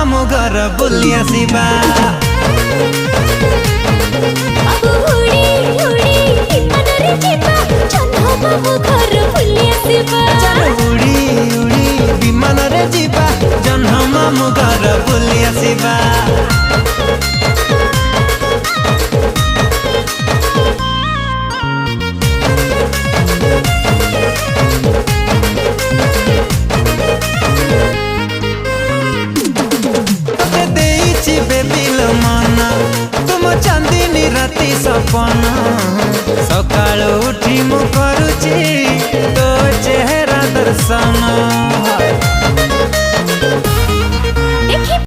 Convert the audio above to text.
मामू घर बुली आसिबा। उड़ी उड़ी विमान रे जीवा जन्म मामू घर बुली आसिबा।